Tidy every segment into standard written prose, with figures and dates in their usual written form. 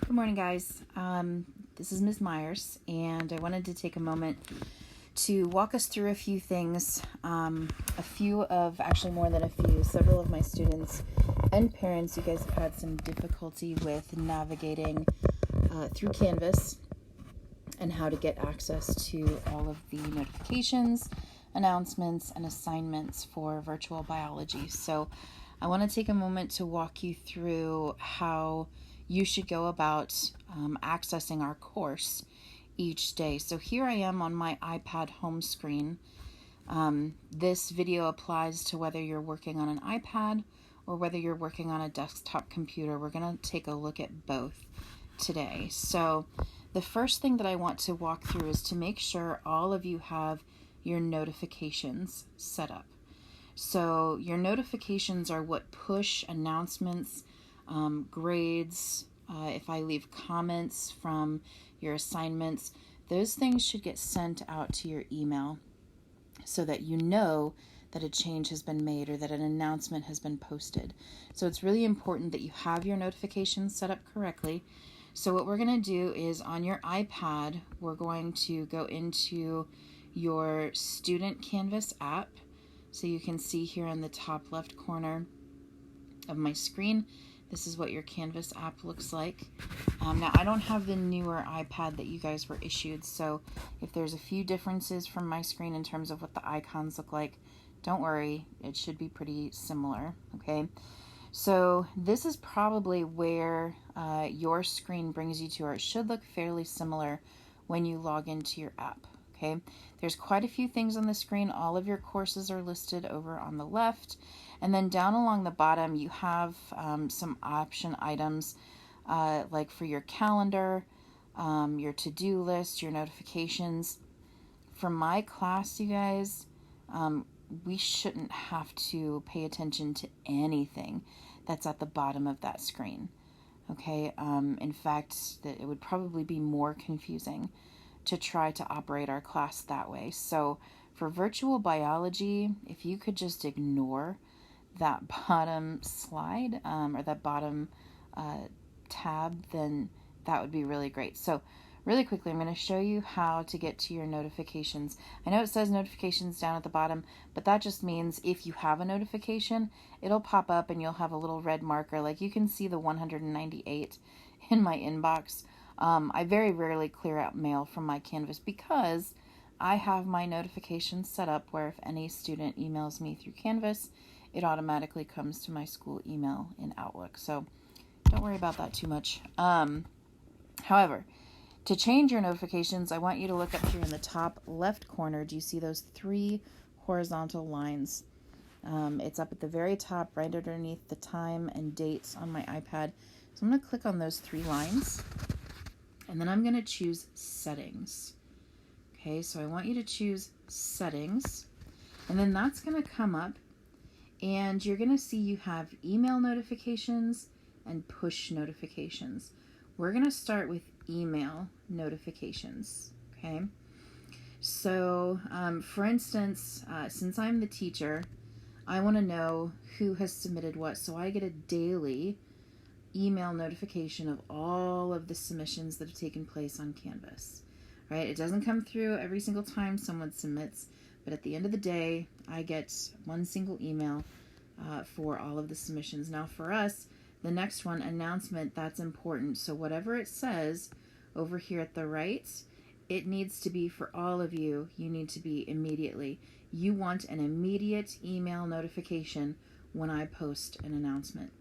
Good morning, guys. This is Ms. Myers, and I wanted to take a moment to walk us through a few things. Actually more than a few, several of my students and parents, you guys have had some difficulty with navigating through Canvas and how to get access to all of the notifications, announcements, and assignments for virtual biology. So I want to take a moment to walk you through how you should go about accessing our course each day. So here I am on my iPad home screen. This video applies to whether you're working on an iPad or whether you're working on a desktop computer. We're going to take a look at both today. So the first thing that I want to walk through is to make sure all of you have your notifications set up. So your notifications are what push announcements, grades, if I leave comments from your assignments, those things should get sent out to your email so that you know that a change has been made or that an announcement has been posted. So it's really important that you have your notifications set up correctly. So what we're going to do is on your iPad, we're going to go into your Student Canvas app. So you can see here in the top left corner of my screen, this is what your Canvas app looks like. Now, I don't have the newer iPad that you guys were issued, so if there's a few differences from my screen in terms of what the icons look like, don't worry, it should be pretty similar, okay? So this is probably where your screen brings you to, or it should look fairly similar when you log into your app, okay? There's quite a few things on the screen. All of your courses are listed over on the left. And then down along the bottom, you have some option items like for your calendar, your to-do list, your notifications. For my class, you guys, we shouldn't have to pay attention to anything that's at the bottom of that screen. Okay, in fact, it would probably be more confusing to try to operate our class that way. So for virtual biology, if you could just ignore that bottom slide or that bottom tab, then that would be really great. So really quickly, I'm going to show you how to get to your notifications. I know it says notifications down at the bottom, but that just means if you have a notification, it'll pop up and you'll have a little red marker. Like you can see the 198 in my inbox. I very rarely clear out mail from my Canvas because I have my notifications set up where if any student emails me through Canvas, it automatically comes to my school email in Outlook. So don't worry about that too much. However, to change your notifications, I want you to look up here in the top left corner. Do you see those three horizontal lines? It's up at the very top, right underneath the time and dates on my iPad. So I'm going to click on those three lines, and then I'm going to choose Settings. Okay, so I want you to choose Settings, and then that's going to come up, and you're going to see you have email notifications and push notifications. We're going to start with email notifications, okay? So, for instance, since I'm the teacher, I want to know who has submitted what, so I get a daily email notification of all of the submissions that have taken place on Canvas, right? It doesn't come through every single time someone submits, but at the end of the day, I get one single email for all of the submissions. Now for us, the next one, announcement, that's important. So whatever it says over here at the right, it needs to be for all of you. You need to be immediately. You want an immediate email notification when I post an announcement.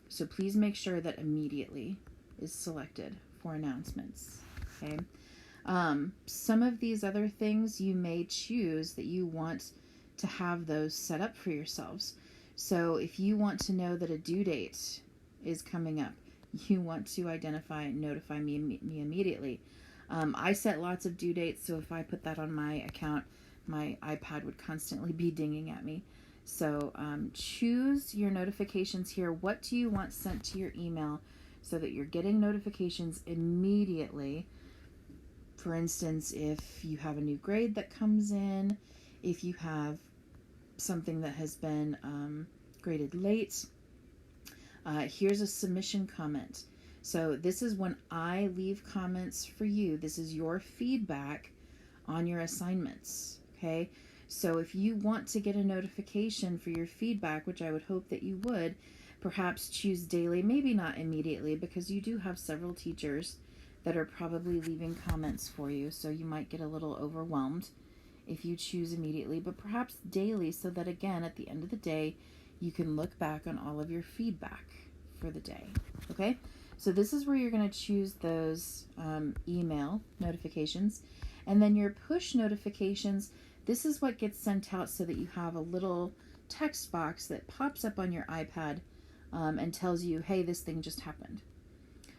So please make sure that immediately is selected for announcements, okay? Some of these other things you may choose that you want to have those set up for yourselves. So if you want to know that a due date is coming up, you want to notify me immediately. I set lots of due dates, so if I put that on my account, my iPad would constantly be dinging at me. So choose your notifications here. What do you want sent to your email so that you're getting notifications immediately? For instance, if you have a new grade that comes in, if you have something that has been graded late, here's a submission comment. So this is when I leave comments for you. This is your feedback on your assignments, okay? So if you want to get a notification for your feedback, which I would hope that you would, perhaps choose daily, maybe not immediately, because you do have several teachers that are probably leaving comments for you, so you might get a little overwhelmed if you choose immediately, but perhaps daily, so that again, at the end of the day, you can look back on all of your feedback for the day, okay? So this is where you're going to choose those email notifications. And then your push notifications, this is what gets sent out so that you have a little text box that pops up on your iPad and tells you, hey, this thing just happened.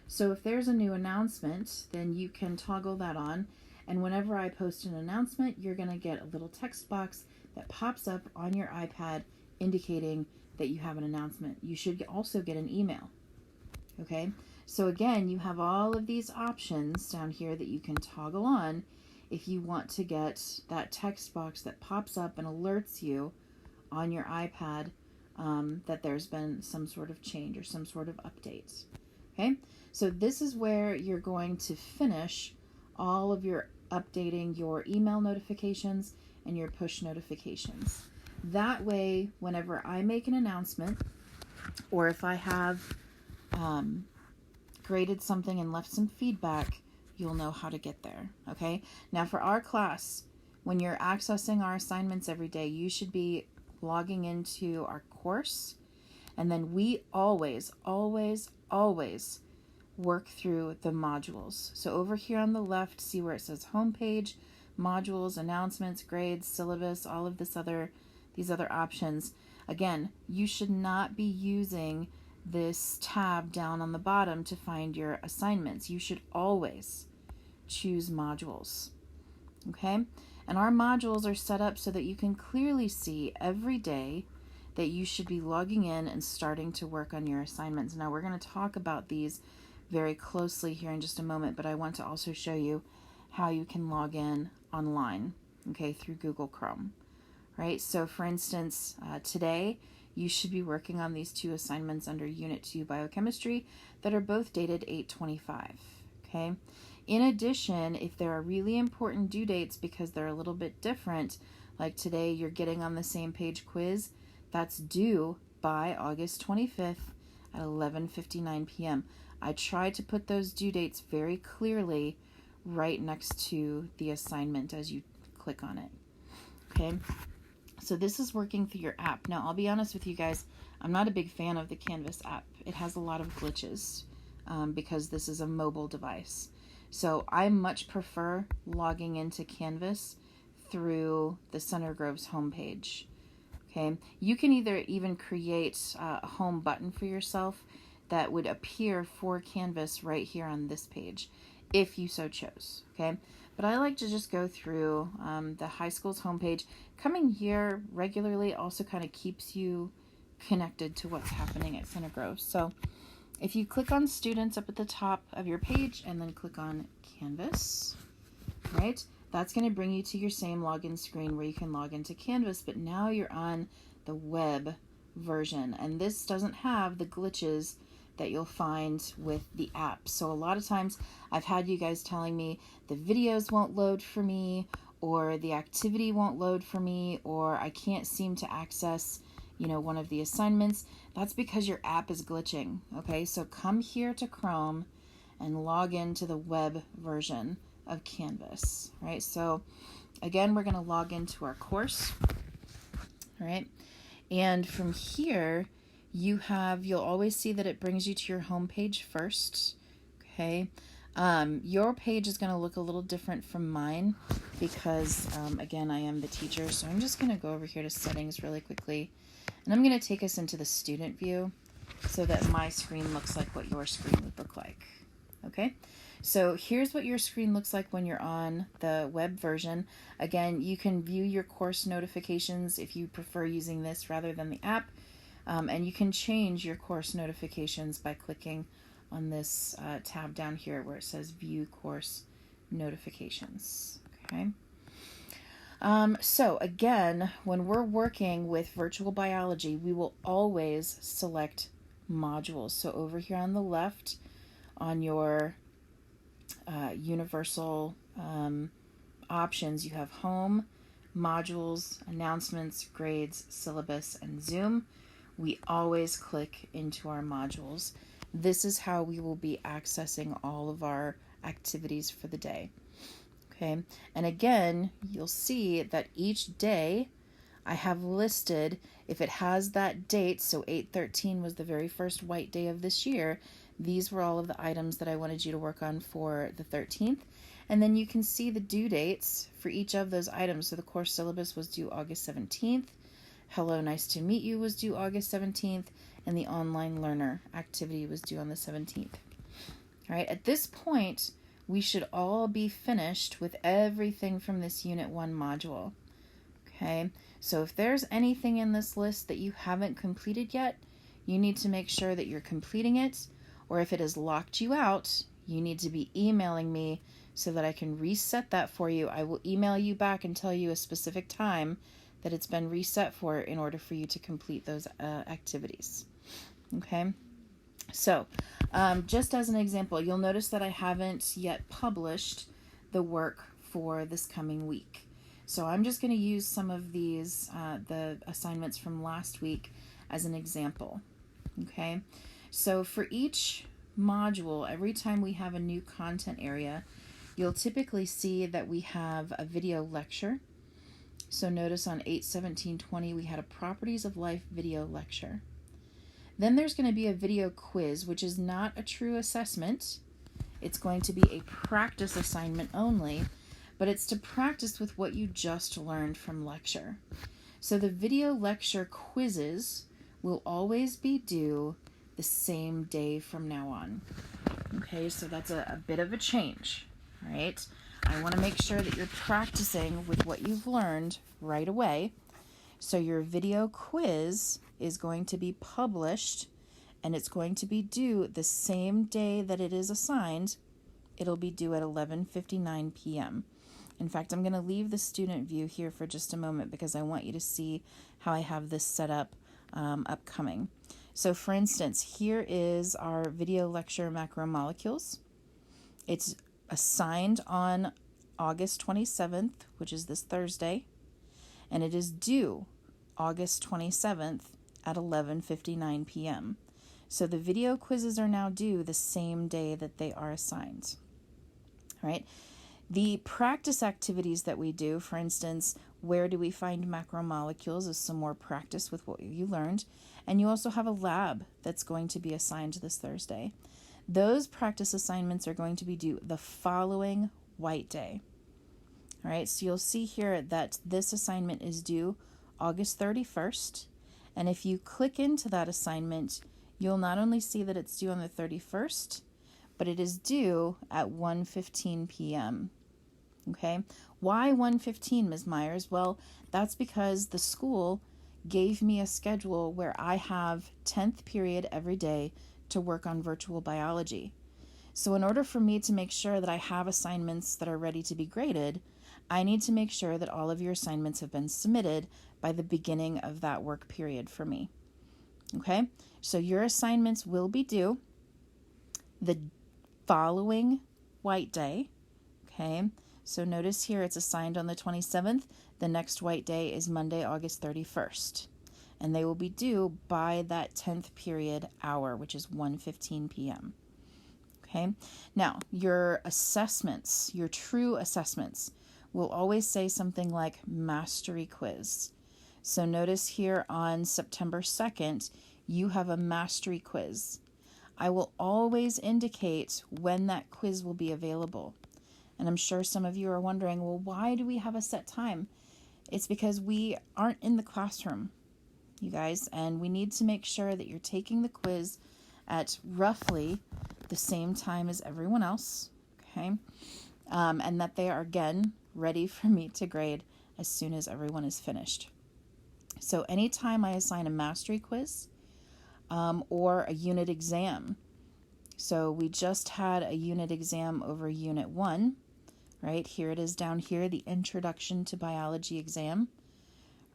So if there's a new announcement, then you can toggle that on. And whenever I post an announcement, you're going to get a little text box that pops up on your iPad indicating that you have an announcement. You should also get an email. Okay, so again, you have all of these options down here that you can toggle on if you want to get that text box that pops up and alerts you on your iPad that there's been some sort of change or some sort of update. Okay, so this is where you're going to finish all of your updating your email notifications and your push notifications. That way, whenever I make an announcement, or if I have graded something and left some feedback, you'll know how to get there, okay? Now for our class, when you're accessing our assignments every day, you should be logging into our course, and then we always work through the modules. So over here on the left, see where it says homepage, modules, announcements, grades, syllabus, all of these other options. Again, you should not be using this tab down on the bottom to find your assignments. You should always choose modules, okay? And our modules are set up so that you can clearly see every day that you should be logging in and starting to work on your assignments. Now we're going to talk about these very closely here in just a moment, but I want to also show you how you can log in online, okay, through Google Chrome, right? So for instance, today you should be working on these two assignments under Unit 2 Biochemistry that are both dated 8/25, okay? In addition, if there are really important due dates because they're a little bit different, like today you're getting on the same page quiz, that's due by August 25th at 11:59 p.m. I tried to put those due dates very clearly right next to the assignment as you click on it, okay? So this is working through your app. Now, I'll be honest with you guys, I'm not a big fan of the Canvas app. It has a lot of glitches because this is a mobile device. So I much prefer logging into Canvas through the Center Groves homepage. Okay, you can even create a home button for yourself that would appear for Canvas right here on this page, if you so chose, okay? But I like to just go through the high school's homepage. Coming here regularly also kind of keeps you connected to what's happening at Center Groves. So if you click on students up at the top of your page and then click on Canvas, right? That's going to bring you to your same login screen where you can log into Canvas, but now you're on the web version, and this doesn't have the glitches that you'll find with the app. So a lot of times I've had you guys telling me the videos won't load for me, or the activity won't load for me, or I can't seem to access, one of the assignments. That's because your app is glitching, okay? So come here to Chrome and log into the web version of Canvas, right? So again, we're going to log into our course, all right? And from here, you'll always see that it brings you to your home page first, okay? Your page is going to look a little different from mine because, again, I am the teacher. So I'm just going to go over here to settings really quickly. And I'm going to take us into the student view so that my screen looks like what your screen would look like, okay? So here's what your screen looks like when you're on the web version. Again, you can view your course notifications if you prefer using this rather than the app. And you can change your course notifications by clicking on this tab down here where it says View Course Notifications. Okay. So again, when we're working with virtual biology, we will always select modules. So over here on the left, on your universal options, you have home, modules, announcements, grades, syllabus, and Zoom. We always click into our modules. This is how we will be accessing all of our activities for the day. Okay, and again, you'll see that each day I have listed, if it has that date, so 8/13 was the very first white day of this year, these were all of the items that I wanted you to work on for the 13th. And then you can see the due dates for each of those items. So the course syllabus was due August 17th. Hello, nice to meet you was due August 17th. And the online learner activity was due on the 17th. All right, at this point, we should all be finished with everything from this Unit 1 module. Okay, so if there's anything in this list that you haven't completed yet, you need to make sure that you're completing it, or if it has locked you out, you need to be emailing me so that I can reset that for you. I will email you back and tell you a specific time that it's been reset for in order for you to complete those activities. Okay, so just as an example, you'll notice that I haven't yet published the work for this coming week. So I'm just going to use some of these, the assignments from last week as an example. Okay, so for each module, every time we have a new content area, you'll typically see that we have a video lecture. So notice on 8/17/20 we had a Properties of Life video lecture. Then there's going to be a video quiz, which is not a true assessment. It's going to be a practice assignment only, but it's to practice with what you just learned from lecture. So the video lecture quizzes will always be due the same day from now on. Okay, so that's a bit of a change, right? I want to make sure that you're practicing with what you've learned right away. So your video quiz is going to be published, and it's going to be due the same day that it is assigned. It'll be due at 11:59 p.m. In fact, I'm going to leave the student view here for just a moment because I want you to see how I have this set up upcoming. So for instance, here is our video lecture macromolecules. It's assigned on August 27th, which is this Thursday, and it is due August 27th at 11:59 p.m. So the video quizzes are now due the same day that they are assigned. All right. The practice activities that we do, for instance, where do we find macromolecules, is some more practice with what you learned. And you also have a lab that's going to be assigned this Thursday. Those practice assignments are going to be due the following white day. All right, so you'll see here that this assignment is due August 31st. And if you click into that assignment, you'll not only see that it's due on the 31st, but it is due at 1:15 p.m. Okay, why 1:15, Ms. Myers? Well, that's because the school gave me a schedule where I have 10th period every day to work on virtual biology. So in order for me to make sure that I have assignments that are ready to be graded, I need to make sure that all of your assignments have been submitted by the beginning of that work period for me. Okay, so your assignments will be due the following white day. Okay, so notice here it's assigned on the 27th. The next white day is Monday, August 31st. And they will be due by that 10th period hour, which is 1:15 p.m. Okay, now your assessments, your true assessments, will always say something like mastery quiz. So notice here on September 2nd, you have a mastery quiz. I will always indicate when that quiz will be available. And I'm sure some of you are wondering, well, why do we have a set time? It's because we aren't in the classroom, you guys, and we need to make sure that you're taking the quiz at roughly the same time as everyone else, okay? And that they are, again, ready for me to grade as soon as everyone is finished. So anytime I assign a mastery quiz or a unit exam, so we just had a unit exam over Unit 1, right? Here it is down here, the Introduction to Biology exam,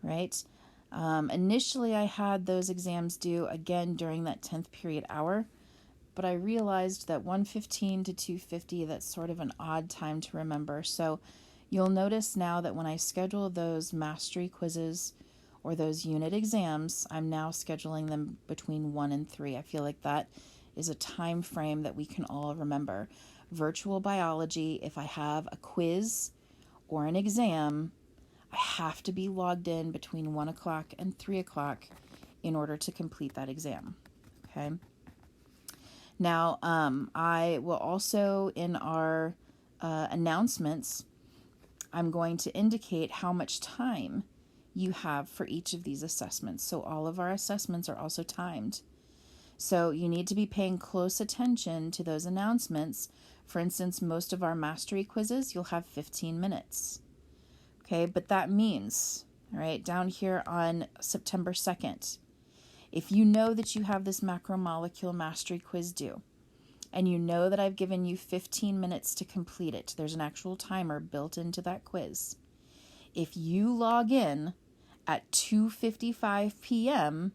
right? Initially, I had those exams due again during that 10th period hour, but I realized that 1:15 to 2:50, that's sort of an odd time to remember. So you'll notice now that when I schedule those mastery quizzes or those unit exams, I'm now scheduling them between 1 and 3. I feel like that is a time frame that we can all remember. Virtual biology, if I have a quiz or an exam, I have to be logged in between 1 o'clock and 3 o'clock in order to complete that exam. Okay. Now, I will also, in our announcements, I'm going to indicate how much time you have for each of these assessments. So all of our assessments are also timed. So you need to be paying close attention to those announcements. For instance, most of our mastery quizzes, you'll have 15 minutes. Okay, but that means, all right, down here on September 2nd, if you know that you have this macromolecule mastery quiz due, and you know that I've given you 15 minutes to complete it, there's an actual timer built into that quiz. If you log in at 2:55 p.m.,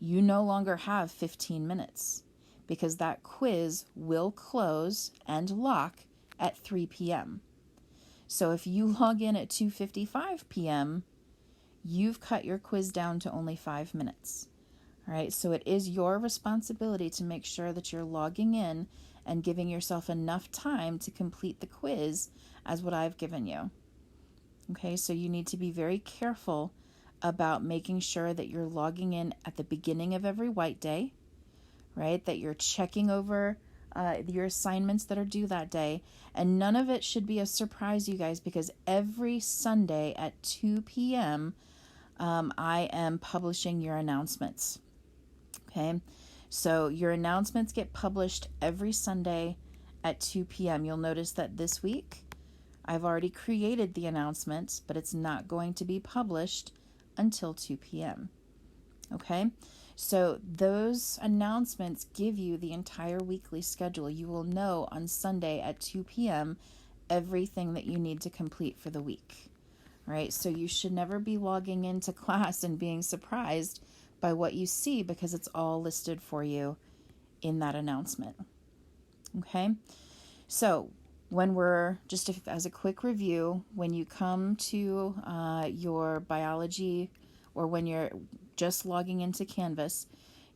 you no longer have 15 minutes because that quiz will close and lock at 3 p.m. So if you log in at 2:55 p.m., you've cut your quiz down to only 5 minutes. All right, so it is your responsibility to make sure that you're logging in and giving yourself enough time to complete the quiz as what I've given you. Okay, so you need to be very careful about making sure that you're logging in at the beginning of every white day, right? That you're checking over your assignments that are due that day. And none of it should be a surprise, you guys, because every Sunday at 2 p.m., I am publishing your announcements. Okay, so your announcements get published every Sunday at 2 p.m. You'll notice that this week I've already created the announcements, but it's not going to be published until 2 p.m. Okay, so those announcements give you the entire weekly schedule. You will know on Sunday at 2 p.m. everything that you need to complete for the week. Right, so you should never be logging into class and being surprised by what you see because it's all listed for you in that announcement. Okay, so when we're, just as a quick review, when you come to your biology or when you're just logging into Canvas,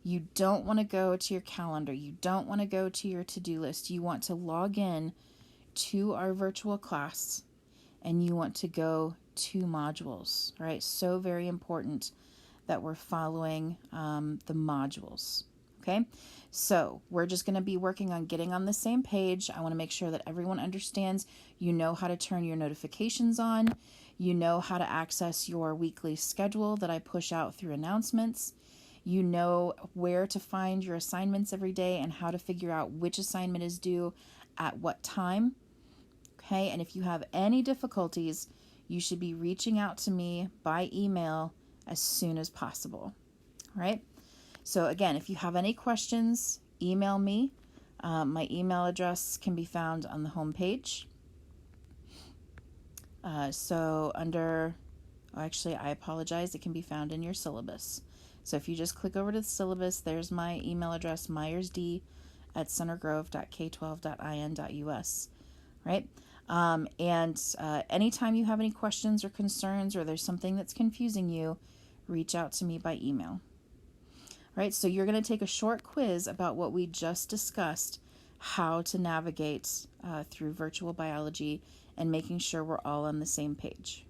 you don't want to go to your calendar. You don't want to go to your to-do list. You want to log in to our virtual class and you want to go to modules, right? So very important that we're following the modules, okay? So we're just going to be working on getting on the same page. I want to make sure that everyone understands you know how to turn your notifications on, you know how to access your weekly schedule that I push out through announcements, you know where to find your assignments every day and how to figure out which assignment is due at what time, okay? And if you have any difficulties, you should be reaching out to me by email as soon as possible. All right. So again, if you have any questions, email me. My email address can be found on the homepage. So under, actually, I apologize. It can be found in your syllabus. So if you just click over to the syllabus, there's my email address, myersd@centergrove.k12.in.us. Right. And anytime you have any questions or concerns or there's something that's confusing you, reach out to me by email. All right, so you're going to take a short quiz about what we just discussed, how to navigate through virtual biology and making sure we're all on the same page.